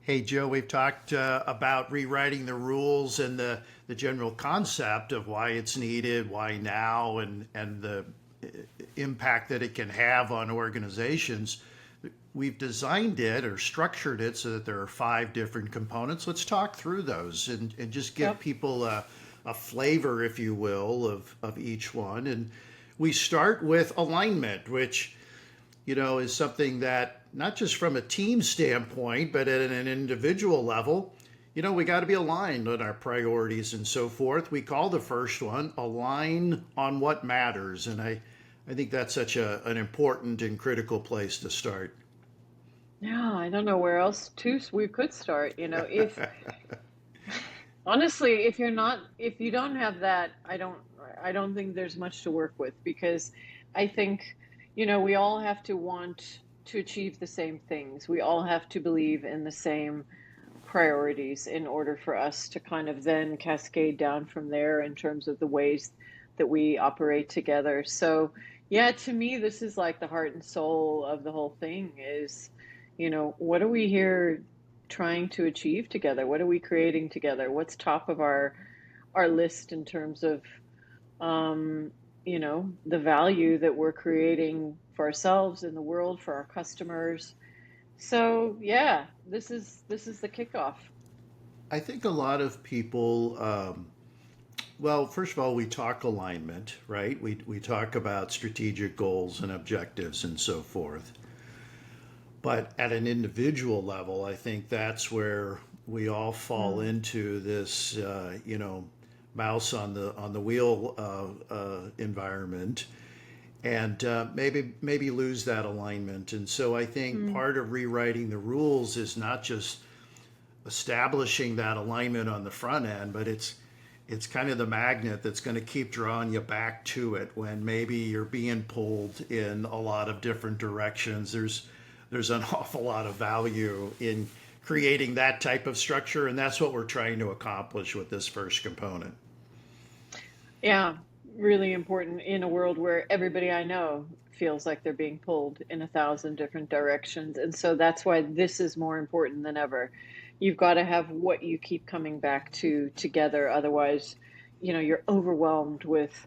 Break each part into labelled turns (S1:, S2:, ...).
S1: Hey, Joe, we've talked about rewriting the rules and the general concept of why it's needed, why now, and the impact that it can have on organizations. We've designed it or structured it so that there are five different components. Let's talk through those and just give
S2: Yep.
S1: people a flavor, if you will, of each one. And we start with alignment, which is something that not just from a team standpoint, but at an individual level, we got to be aligned on our priorities and so forth. We call the first one align on what matters. And I think that's such an important and critical place to start.
S2: Yeah, I don't know where else we could start. If honestly, if you don't have that, I don't think there's much to work with because I think, we all have to want to achieve the same things. We all have to believe in the same priorities in order for us to kind of then cascade down from there in terms of the ways that we operate together. So, yeah, to me, this is like the heart and soul of the whole thing is, what are we here trying to achieve together? What are we creating together? What's top of our list in terms of um, the value that we're creating for ourselves in the world, for our customers. So yeah, this is the kickoff.
S1: I think a lot of people, well, first of all, we talk alignment, right? We talk about strategic goals and objectives and so forth. But at an individual level, I think that's where we all fall
S2: Mm,
S1: into this, mouse on the wheel environment, and maybe lose that alignment. And so I think
S2: mm,
S1: part of rewriting the rules is not just establishing that alignment on the front end, but it's kind of the magnet that's going to keep drawing you back to it when maybe you're being pulled in a lot of different directions. There's an awful lot of value in creating that type of structure, and that's what we're trying to accomplish with this first component.
S2: yeah, really important in a world where everybody I know feels like they're being pulled in a thousand different directions. And so that's why this is more important than ever. You've got to have what you keep coming back to together. Otherwise, you're overwhelmed with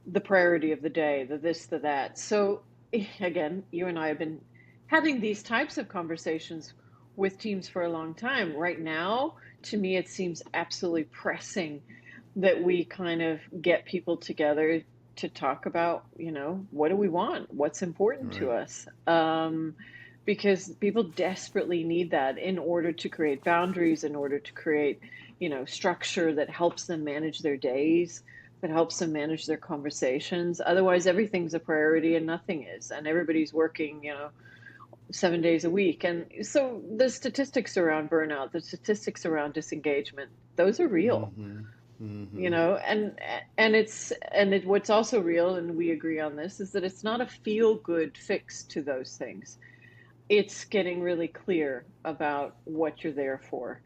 S2: the priority of the day, the this, the that. So, again, you and I have been having these types of conversations with teams for a long time. Right now, to me, it seems absolutely pressing that we kind of get people together to talk about, what do we want? What's important to
S1: Right.
S2: us? Because people desperately need that in order to create boundaries, in order to create, structure that helps them manage their days, that helps them manage their conversations. Otherwise, everything's a priority and nothing is, and everybody's working, 7 days a week. And so the statistics around burnout, the statistics around disengagement, those are real,
S1: Mm-hmm. Mm-hmm.
S2: what's also real, and we agree on this, is that it's not a feel good fix to those things. It's getting really clear about what you're there for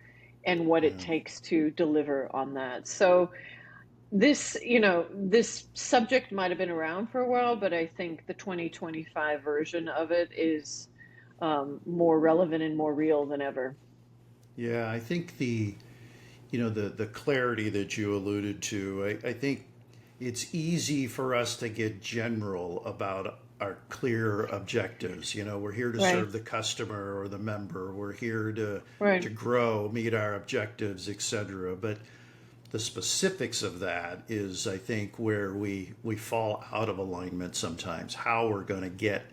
S2: and what it
S1: Yeah.
S2: takes to deliver on that. So this subject might have been around for a while, but I think the 2025 version of it is more relevant and more real than ever.
S1: Yeah, I think the clarity that you alluded to, I think it's easy for us to get general about our clear objectives. We're here to
S2: Right,
S1: serve the customer or the member. We're here to
S2: right.
S1: grow, meet our objectives, etc. But the specifics of that is, I think, where we fall out of alignment sometimes. How we're going to get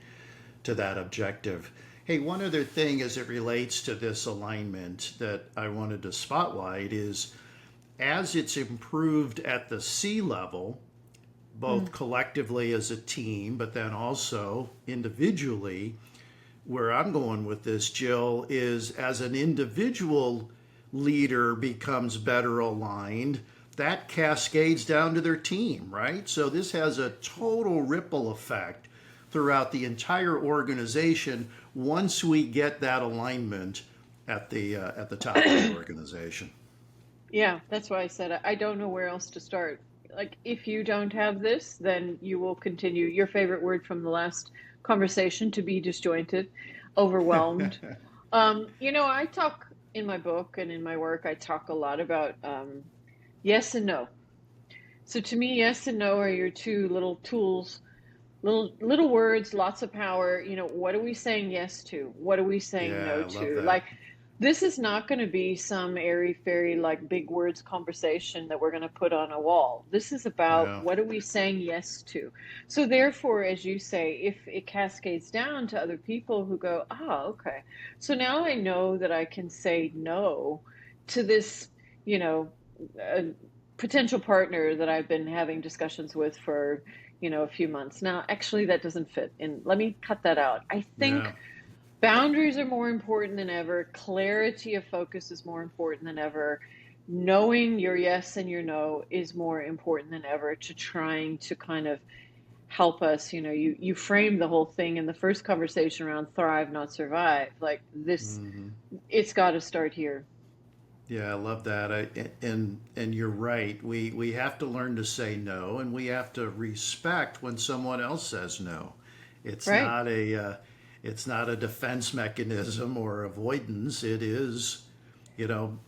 S1: to that objective. Hey, one other thing as it relates to this alignment that I wanted to spotlight is as it's improved at the C level, both
S2: Mm,
S1: collectively as a team, but then also individually, where I'm going with this, Jill, is as an individual leader becomes better aligned, that cascades down to their team, right? So this has a total ripple effect throughout the entire organization once we get that alignment at the top of the organization.
S2: yeah, that's why I said I don't know where else to start. Like, if you don't have this, then you will continue your favorite word from the last conversation, to be disjointed, overwhelmed. I talk. in my book and in my work, I talk a lot about yes and no. So to me, yes and no are your two little tools, little words, lots of power. What are we saying yes to? What are we saying
S1: Yeah,
S2: no
S1: I love
S2: to?
S1: that.
S2: Like, this is not going to be some airy fairy, like big words conversation that we're going to put on a wall. This is about
S1: Yeah.
S2: what are we saying yes to? So, therefore, as you say, if it cascades down to other people who go, oh, okay. So now I know that I can say no to this, you know, uh, potential partner that I've been having discussions with for, a few months. Now, actually, that doesn't fit. And let me cut that out. I
S1: Yeah.
S2: think boundaries are more important than ever. Clarity of focus is more important than ever. Knowing your yes and your no is more important than ever to trying to kind of help us. You frame the whole thing in the first conversation around thrive, not survive. Like this,
S1: Hmm.
S2: it's got to start here.
S1: Yeah, I love that. And you're right. We have to learn to say no, and we have to respect when someone else says no. It's
S2: Right.
S1: not a it's not a defense mechanism or avoidance. It is,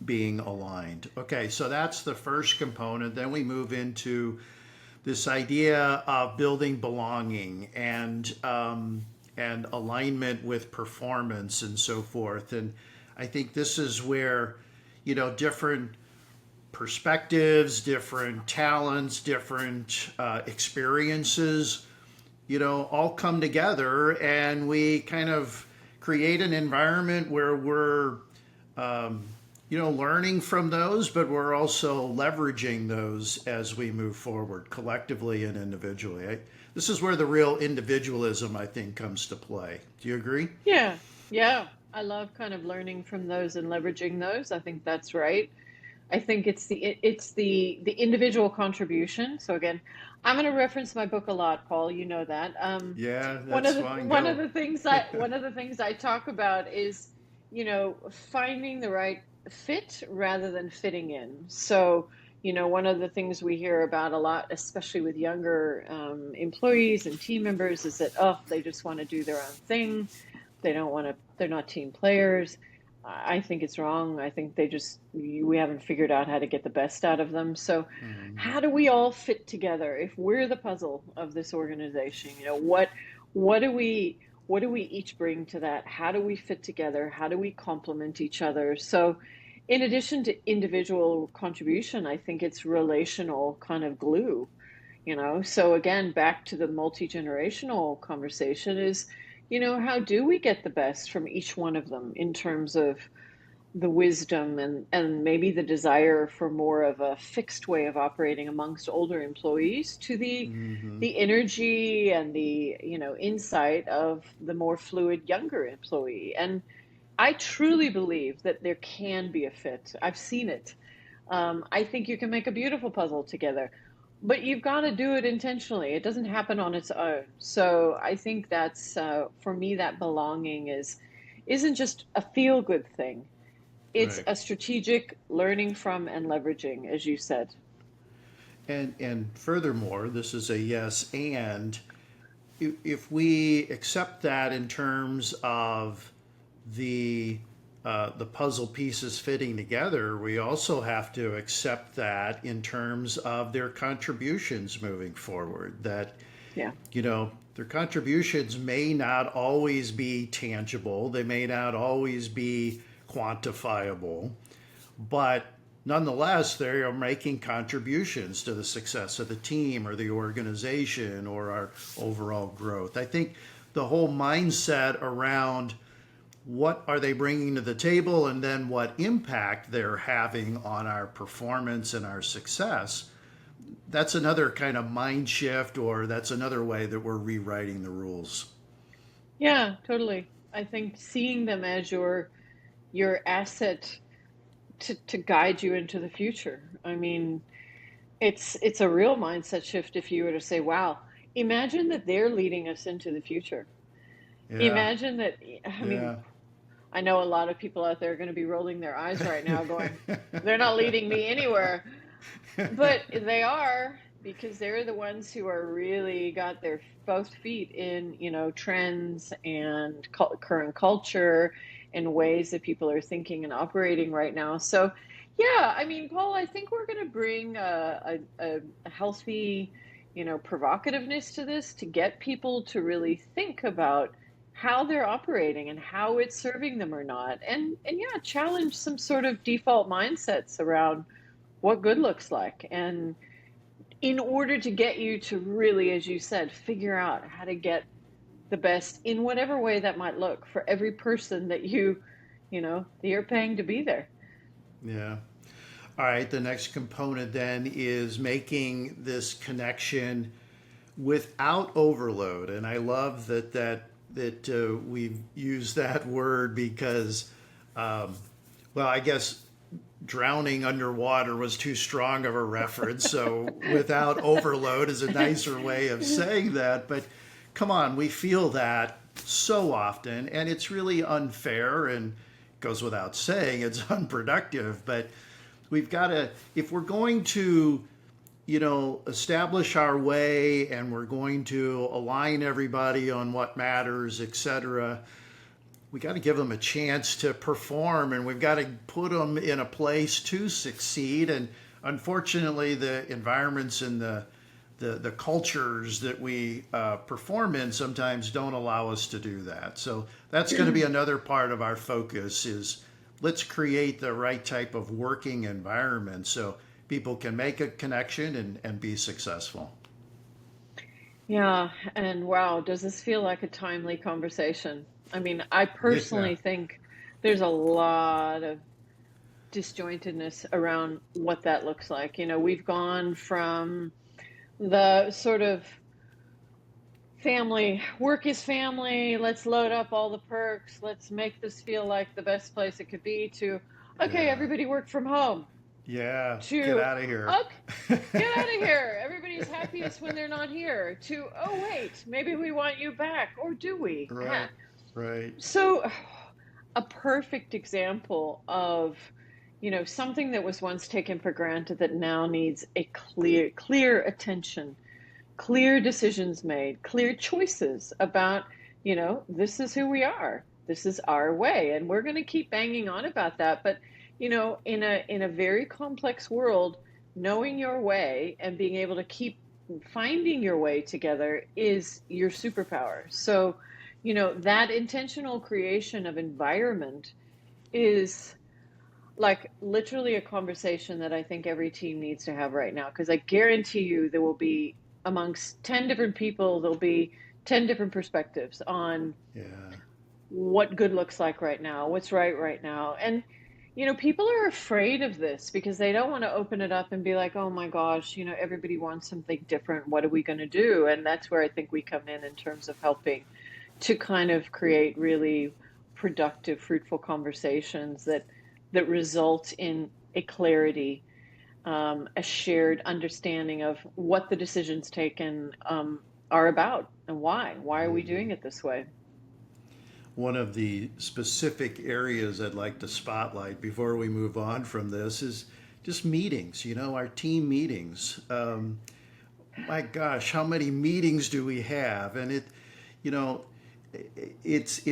S1: being aligned. Okay, so that's the first component. Then we move into this idea of building belonging and alignment with performance and so forth. And I think this is where different perspectives, different talents, different experiences, all come together, and we kind of create an environment where we're learning from those, but we're also leveraging those as we move forward collectively and individually. This is where the real individualism, I think, comes to play. Do you agree?
S2: Yeah. Yeah. I love kind of learning from those and leveraging those. I think that's right. I think it's the individual contribution. So again, I'm going to reference my book a lot, Paul. You know that.
S1: Yeah,
S2: One
S1: that's
S2: of the
S1: fine.
S2: one of
S1: Go.
S2: the things I talk about is, finding the right fit rather than fitting in. So, one of the things we hear about a lot, especially with younger employees and team members, is that they just want to do their own thing. They don't want to. They're not team players. I think it's wrong. I think we haven't figured out how to get the best out of them. So,
S1: Mhm.
S2: how do we all fit together? If we're the puzzle of this organization, what do we each bring to that? How do we fit together? How do we complement each other? So, in addition to individual contribution, I think it's relational kind of glue. So again, back to the multi-generational conversation is, how do we get the best from each one of them in terms of the wisdom and maybe the desire for more of a fixed way of operating amongst older employees to the
S1: Mhm.
S2: the energy and the insight of the more fluid younger employee. And I truly believe that there can be a fit. I've seen it. I think you can make a beautiful puzzle together, but you've got to do it intentionally. It doesn't happen on its own. So I think that's for me, that belonging isn't just a feel good thing. It's
S1: Right.
S2: a strategic learning from and leveraging, as you said.
S1: And furthermore, this is a yes and if we accept that in terms of the the puzzle pieces fitting together, we also have to accept that in terms of their contributions moving forward. That
S2: Yeah.
S1: their contributions may not always be tangible, they may not always be quantifiable, but nonetheless, they are making contributions to the success of the team or the organization or our overall growth. I think the whole mindset around what are they bringing to the table and then what impact they're having on our performance and our success, that's another kind of mind shift, or that's another way that we're rewriting the rules.
S2: Yeah, totally. I think seeing them as your asset to guide you into the future. I mean, it's a real mindset shift if you were to say, wow, imagine that they're leading us into the future.
S1: Yeah,
S2: Imagine that, I mean,
S1: yeah.
S2: I know a lot of people out there are going to be rolling their eyes right now going, they're not leading me anywhere. But they are, because they're the ones who are really got their both feet in, trends and current culture and ways that people are thinking and operating right now. So, yeah, I mean, Paul, I think we're going to bring a healthy, provocativeness to this to get people to really think about how they're operating and how it's serving them or not. And yeah, challenge some sort of default mindsets around what good looks like. And in order to get you to really, as you said, figure out how to get the best in whatever way that might look for every person that that you're paying to be there.
S1: Yeah. All right. The next component then is making this connection without overload, and I love that we've used that word because, well, I guess drowning underwater was too strong of a reference. So without overload is a nicer way of saying that. But come on, we feel that so often, and it's really unfair and goes without saying it's unproductive. But we've got to, if we're going to, establish our way and we're going to align everybody on what matters, etc., we got to give them a chance to perform, and we've got to put them in a place to succeed. And unfortunately, the environments and the cultures that we perform in sometimes don't allow us to do that. So that's going to be another part of our focus is let's create the right type of working environment so people can make a connection and be successful.
S2: Yeah, and wow, does this feel like a timely conversation? I mean, I
S1: Yeah.
S2: personally think there's a lot of disjointedness around what that looks like. We've gone from the sort of family, work is family, let's load up all the perks, let's make this feel like the best place it could be, to, okay,
S1: Yeah.
S2: everybody work from home,
S1: Yeah. Get
S2: to,
S1: out of here.
S2: okay, get out of here. Everybody's happiest when they're not here. To, oh, wait, maybe we want you back. Or do we?
S1: Right. Right.
S2: So, a perfect example of, something that was once taken for granted that now needs a clear attention, clear decisions made, clear choices about, this is who we are. This is our way. And we're going to keep banging on about that. But, in a very complex world, knowing your way and being able to keep finding your way together is your superpower. So, that intentional creation of environment is like literally a conversation that I think every team needs to have right now. Because I guarantee you there will be amongst 10 different people, there'll be 10 different perspectives on
S1: Yeah.
S2: what good looks like right now, what's right now. And, people are afraid of this because they don't want to open it up and be like, oh my gosh, everybody wants something different. What are we going to do? And that's where I think we come in terms of helping to kind of create really productive, fruitful conversations that result in a clarity, a shared understanding of what the decisions taken are about and why. Why are we doing it this way?
S1: One of the specific areas I'd like to spotlight before we move on from this is just meetings, our team meetings. My gosh, how many meetings do we have? And you know, it's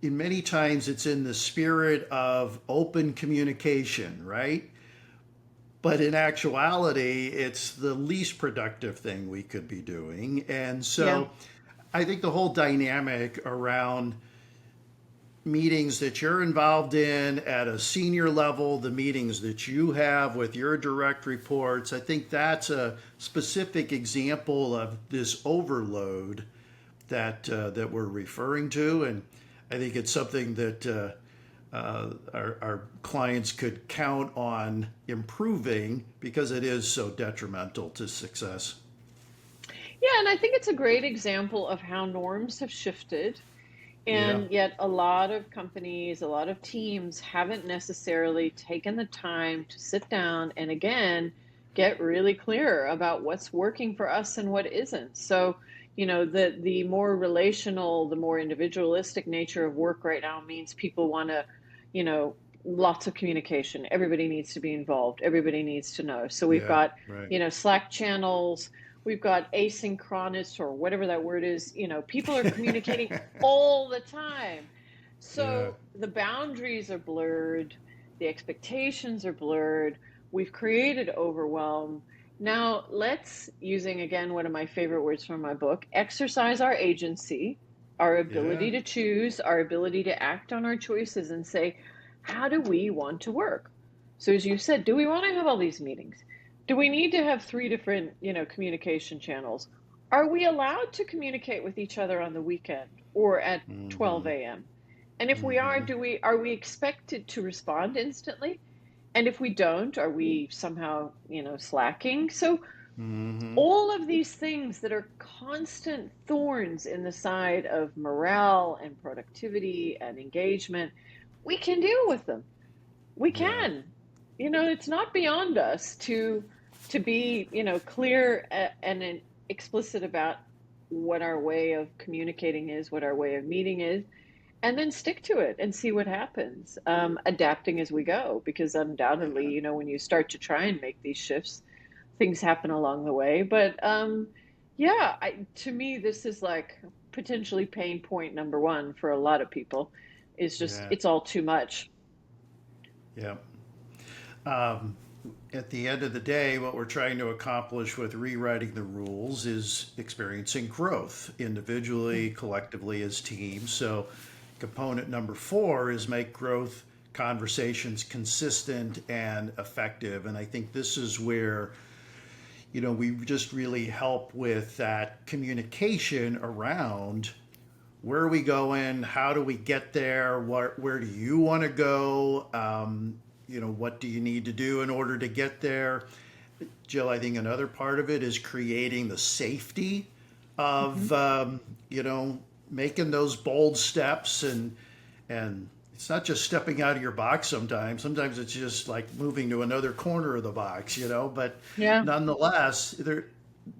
S1: in many times it's in the spirit of open communication, right? But in actuality, it's the least productive thing we could be doing. And
S2: Yeah.
S1: so I think the whole dynamic around meetings that you're involved in at a senior level, the meetings that you have with your direct reports, I think that's a specific example of this overload that we're referring to, and I think it's something that our clients could count on improving because it is so detrimental to success.
S2: Yeah, and I think it's a great example of how norms have shifted.
S1: Yeah,
S2: And yet, a lot of companies, a lot of teams haven't necessarily taken the time to sit down and again get really clear about what's working for us and what isn't. So, the more relational, the more individualistic nature of work right now means people want to, lots of communication. Everybody needs to be involved. Everybody needs to know. So we've
S1: yeah,
S2: got,
S1: right.
S2: Slack channels. We've got asynchronous or whatever that word is. People are communicating all the time.
S1: Yeah.
S2: So the boundaries are blurred, the expectations are blurred, we've created overwhelm. Now, let's, using again one of my favorite words from my book, exercise our agency, our
S1: Yeah.
S2: ability to choose, our ability to act on our choices and say, how do we want to work? So, as you said, do we want to have all these meetings? Do we need to have three different, communication channels? Are we allowed to communicate with each other on the weekend or at
S1: Mm-hmm.
S2: 12 a.m.? And if we are,
S1: Mm-hmm.
S2: are we expected to respond instantly? And if we don't, are we somehow, slacking? So
S1: Mm-hmm.
S2: all of these things that are constant thorns in the side of morale and productivity and engagement, we can deal with them. We
S1: Yeah.
S2: can. It's not beyond us to be, clear and explicit about what our way of communicating is, what our way of meeting is, and then stick to it and see what happens, adapting as we go, because undoubtedly, when you start to try and make these shifts, things happen along the way. But yeah, to me, this is like potentially pain point number one for a lot of people, is just
S1: Yeah.
S2: it's all too much.
S1: Yeah. Um, at the end of the day, what we're trying to accomplish with rewriting the rules is experiencing growth individually, collectively, as teams. So, component number four is make growth conversations consistent and effective. And I think this is where, we just really help with that communication around where are we going? How do we get there? Where do you want to go? What do you need to do in order to get there? Jill, I think another part of it is creating the safety
S2: Mhm.
S1: of, making those bold steps, and it's not just stepping out of your box sometimes. Sometimes it's just like moving to another corner of the box, but
S2: Yeah.
S1: nonetheless,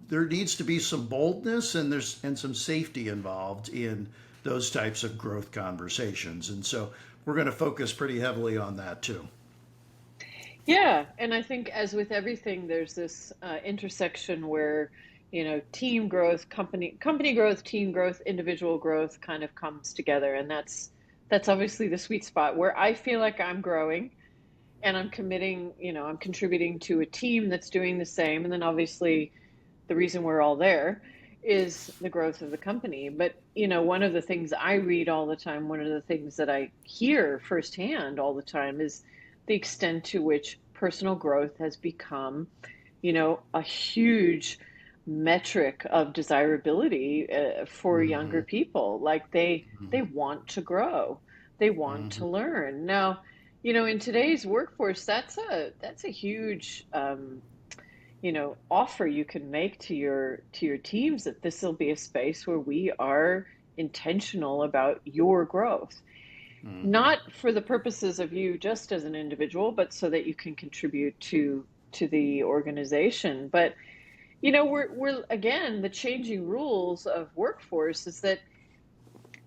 S1: there needs to be some boldness, and some safety involved in those types of growth conversations. And so we're going to focus pretty heavily on that too.
S2: Yeah, and I think as with everything, there's this intersection where, team growth, company growth, team growth, individual growth kind of comes together, and that's obviously the sweet spot where I feel like I'm growing and I'm committing, I'm contributing to a team that's doing the same, and then obviously the reason we're all there is the growth of the company. But, one of the things I read all the time, one of the things that I hear firsthand all the time is the extent to which personal growth has become, a huge metric of desirability for younger
S1: Mm-hmm.
S2: people. Like they want to grow, they want
S1: Mm-hmm.
S2: to learn. Now, in today's workforce, that's a huge offer you can make to your teams, that this will be a space where we are intentional about your growth,
S1: Mm-hmm.
S2: not for the purposes of you just as an individual, but so that you can contribute to the organization. But we're again, the changing rules of workforce is that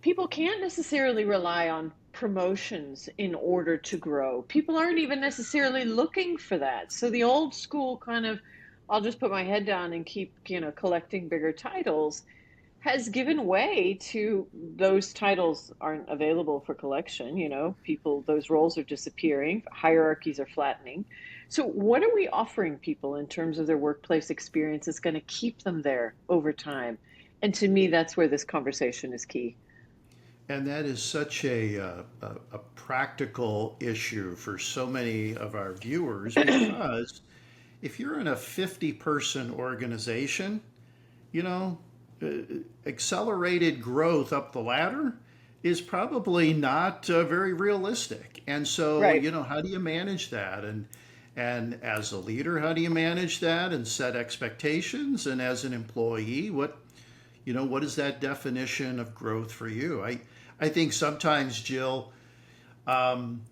S2: people can't necessarily rely on promotions in order to grow. People aren't even necessarily looking for that. So the old school kind of, I'll just put my head down and keep, collecting bigger titles, has given way to those titles aren't available for collection. People, those roles are disappearing, hierarchies are flattening. So what are we offering people in terms of their workplace experience that's going to keep them there over time? And to me, that's where this conversation is key.
S1: And that is such a practical issue for so many of our viewers, because if you're in a 50-person organization, you know, uh, accelerated growth up the ladder is probably not very realistic. And so,
S2: Right.
S1: how do you manage that? And as a leader, how do you manage that and set expectations? And as an employee, what is that definition of growth for you? I think sometimes, Jill, um,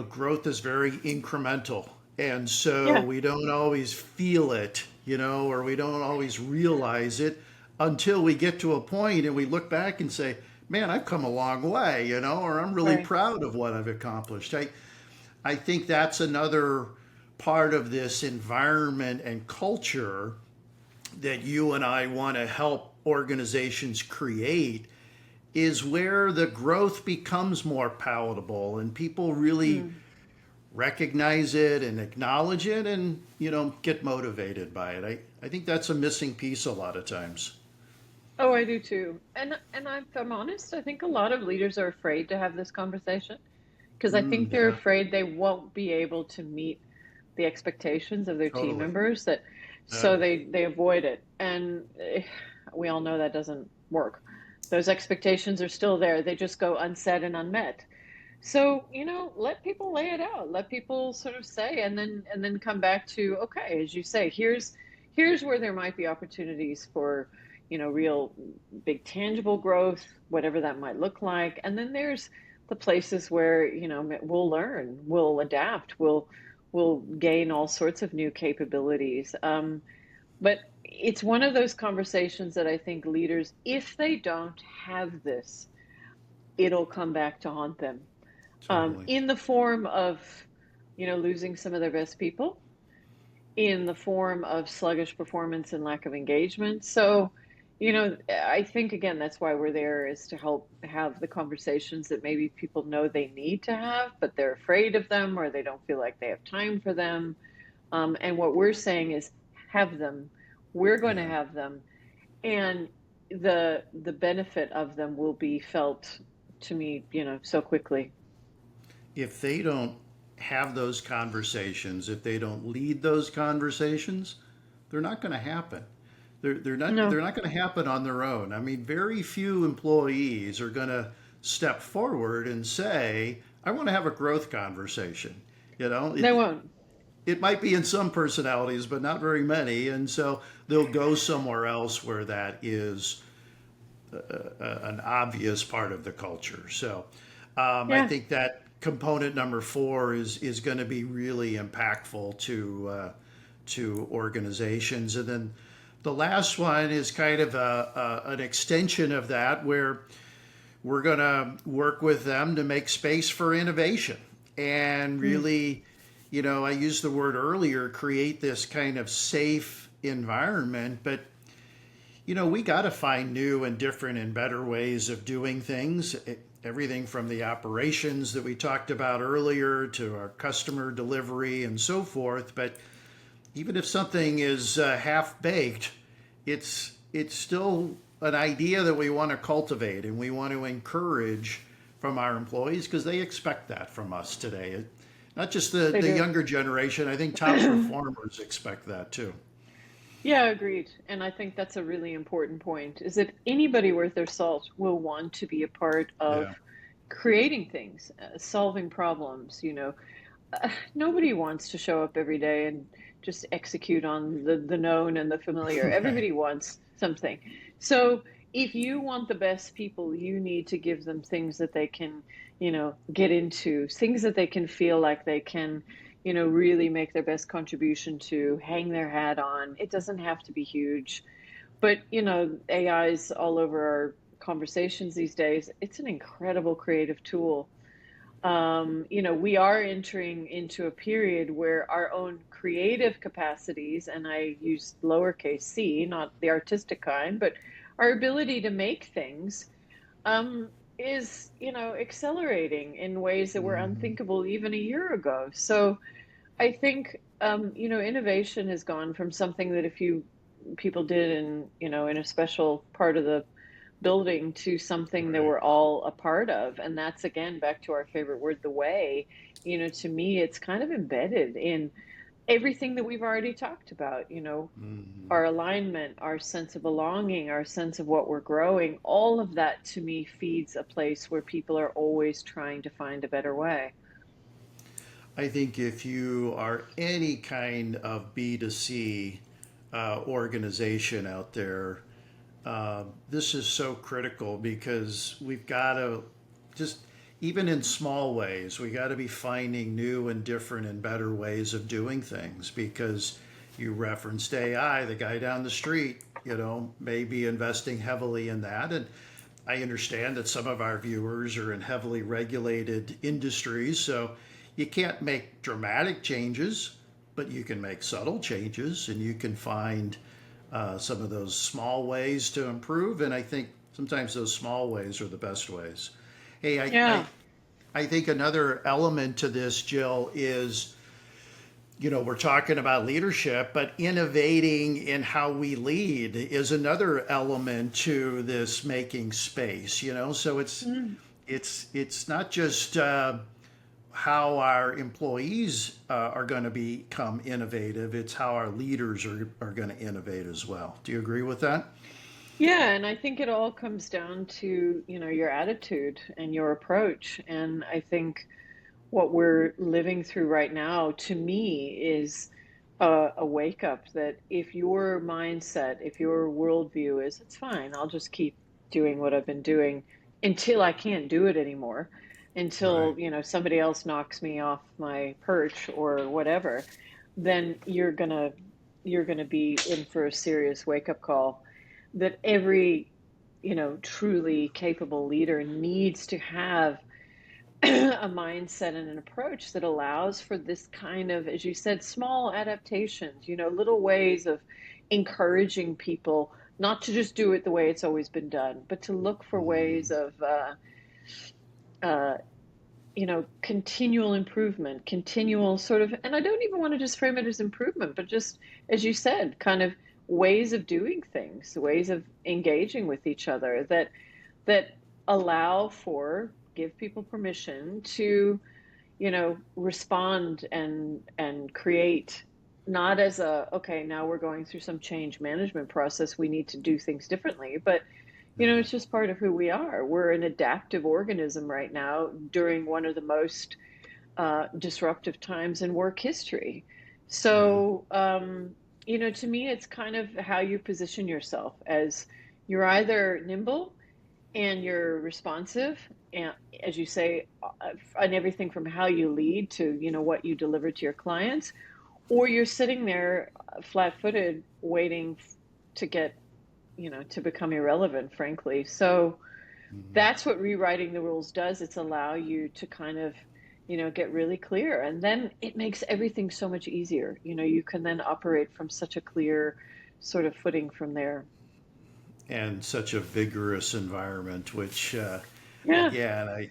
S1: growth is very incremental. And so
S2: Yeah.
S1: we don't always feel it, or we don't always realize it until we get to a point and we look back and say, man, I've come a long way, or I'm really
S2: Right.
S1: proud of what I've accomplished. I think that's another part of this environment and culture that you and I want to help organizations create, is where the growth becomes more palatable and people really
S2: Mm.
S1: recognize it and acknowledge it and, get motivated by it. I think that's a missing piece a lot of times.
S2: Oh, I do too. And if I'm honest, I think a lot of leaders are afraid to have this conversation because I think they're
S1: Yeah,
S2: afraid they won't be able to meet the expectations of their team
S1: totally.
S2: members that
S1: Yeah.
S2: so they avoid it. And we all know that doesn't work. Those expectations are still there. They just go unsaid and unmet. So, let people lay it out. Let people sort of say and then come back to, okay, as you say, here's where there might be opportunities for, real big tangible growth, whatever that might look like. And then there's the places where, we'll learn, we'll adapt, we'll gain all sorts of new capabilities. But it's one of those conversations that I think leaders, if they don't have this, it'll come back to haunt them
S1: Totally.
S2: in the form of, losing some of their best people, in the form of sluggish performance and lack of engagement. So, I think again, that's why we're there is to help have the conversations that maybe people know they need to have, but they're afraid of them or they don't feel like they have time for them. And what we're saying is have them. We're going to
S1: Yeah.
S2: have them, and the benefit of them will be felt to me, so quickly.
S1: If they don't have those conversations, if they don't lead those conversations, they're not going to happen. They're
S2: No,
S1: not going to happen on their own. I mean, very few employees are going to step forward and say, "I want to have a growth conversation." You know,
S2: they
S1: it,
S2: won't.
S1: it might be in some personalities, but not very many, and so they'll go somewhere else where that is an obvious part of the culture. So I
S2: Yeah.
S1: think that component number four is going to be really impactful to organizations, and then the last one is kind of an extension of that, where we're going to work with them to make space for innovation and
S2: Mm.
S1: really, I used the word earlier, create this kind of safe environment, but we got to find new and different and better ways of doing things. Everything from the operations that we talked about earlier to our customer delivery and so forth. But even if something is half baked, it's still an idea that we want to cultivate and we want to encourage from our employees because they expect that from us today. Not just
S2: They
S1: the
S2: do.
S1: younger generation. I think top performers expect that too.
S2: Yeah, agreed. And I think that's a really important point is that anybody worth their salt will want to be a part of
S1: Yeah.
S2: creating things, solving problems, nobody wants to show up every day and just execute on the known and the familiar.
S1: Right.
S2: Everybody wants something. So if you want the best people, you need to give them things that they can, get into, things that they can feel like they can, really make their best contribution to, hang their hat on. It doesn't have to be huge, but AI's all over our conversations these days. It's an incredible creative tool. We are entering into a period where our own creative capacities, and I use lowercase c, not the artistic kind, but our ability to make things, is, accelerating in ways that were
S1: Mhm.
S2: unthinkable even a year ago. So I think, innovation has gone from something that a few people did in a special part of the building to something that
S1: Right.
S2: we're all a part of. And that's again back to our favorite word, the way. To me, it's kind of embedded in everything that we've already talked about,
S1: Mhm.
S2: our alignment, our sense of belonging, our sense of what we're growing. All of that to me feeds a place where people are always trying to find a better way.
S1: I think if you are any kind of B2C organization out there, this is so critical because we've got to just, even in small ways, we got to be finding new and different and better ways of doing things because you referenced AI, the guy down the street, may be investing heavily in that. And I understand that some of our viewers are in heavily regulated industries, so you can't make dramatic changes, but you can make subtle changes and you can find some of those small ways to improve. And I think Sometimes those small ways are the best ways. Hey,
S2: Yeah.
S1: I think another element to this, Jill, is, we're talking about leadership, but innovating in how we lead is another element to this making space, So
S2: Mm.
S1: it's not just how our employees are going to become innovative, it's how our leaders are going to innovate as well. Do you agree with that?
S2: Yeah, and I think it all comes down to, your attitude and your approach. And I think what we're living through right now, to me, is a wake up that if your mindset, if your worldview is, it's fine, I'll just keep doing what I've been doing until I can't do it anymore, until,
S1: Right.
S2: somebody else knocks me off my perch or whatever, then you're gonna be in for a serious wake up call that every, truly capable leader needs to have a mindset and an approach that allows for this kind of, as you said, small adaptations, little ways of encouraging people not to just do it the way it's always been done, but to look for ways
S1: Mm,
S2: of, uh, continual improvement, continual sort of, and I don't even want to just frame it as improvement, but just, as you said, kind of ways of doing things, ways of engaging with each other that allow for, give people permission to, respond and create, not as a, okay, now we're going through some change management process, we need to do things differently, but
S1: yeah.
S2: it's just part of who we are. We're an adaptive organism right now during one of the most disruptive times in work history.
S1: Yeah.
S2: So, to me, it's kind of how you position yourself as, you're either nimble and you're responsive, and as you say, and everything from how you lead to, what you deliver to your clients, or you're sitting there flat-footed waiting to get, to become irrelevant, frankly. So
S1: Mhm.
S2: that's what rewriting the rules does. It's allow you to kind of, get really clear, and then it makes everything so much easier. You can then operate from such a clear sort of footing from there.
S1: And such a vigorous environment, which,
S2: Yeah.
S1: yeah,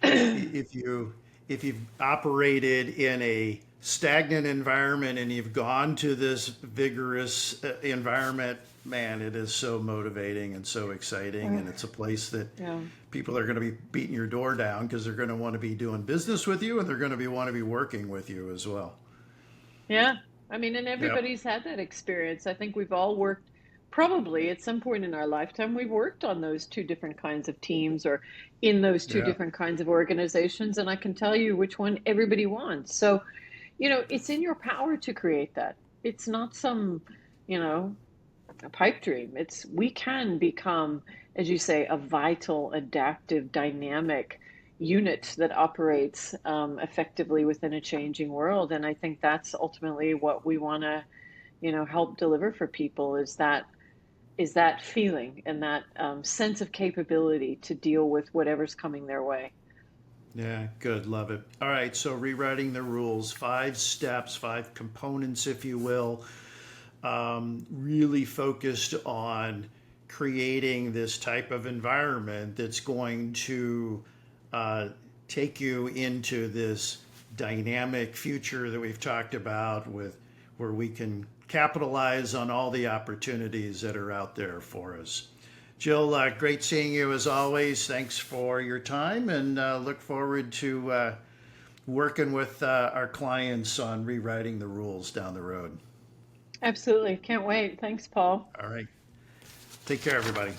S1: and if you've operated in a stagnant environment and you've gone to this vigorous environment, man, it is so motivating and so exciting, and it's a place that
S2: Yeah.
S1: people are going to be beating your door down because they're going to want to be doing business with you and they're going to be want to be working with you as well.
S2: Yeah. I mean, and
S1: Yep.
S2: everybody's had that experience. I think we've all worked, probably at some point in our lifetime, we've worked on those two different kinds of teams or in those two
S1: Yeah.
S2: different kinds of organizations. And I can tell you which one everybody wants. So, it's in your power to create that. It's not some, you know, a pipe dream. We can become, as you say, a vital, adaptive, dynamic unit that operates effectively within a changing world. And I think that's ultimately what we want to, help deliver for people, is that feeling and that sense of capability to deal with whatever's coming their way.
S1: Yeah, good. Love it. All right. So, rewriting the rules, 5 steps, 5 components, if you will, really focused on creating this type of environment that's going to uh, take you into this dynamic future that we've talked about, with where we can capitalize on all the opportunities that are out there for us. Jill, great seeing you as always. Thanks for your time, and look forward to working with our clients on rewriting the rules down the road.
S2: Absolutely. Can't wait. Thanks, Paul.
S1: All right. Take care, everybody.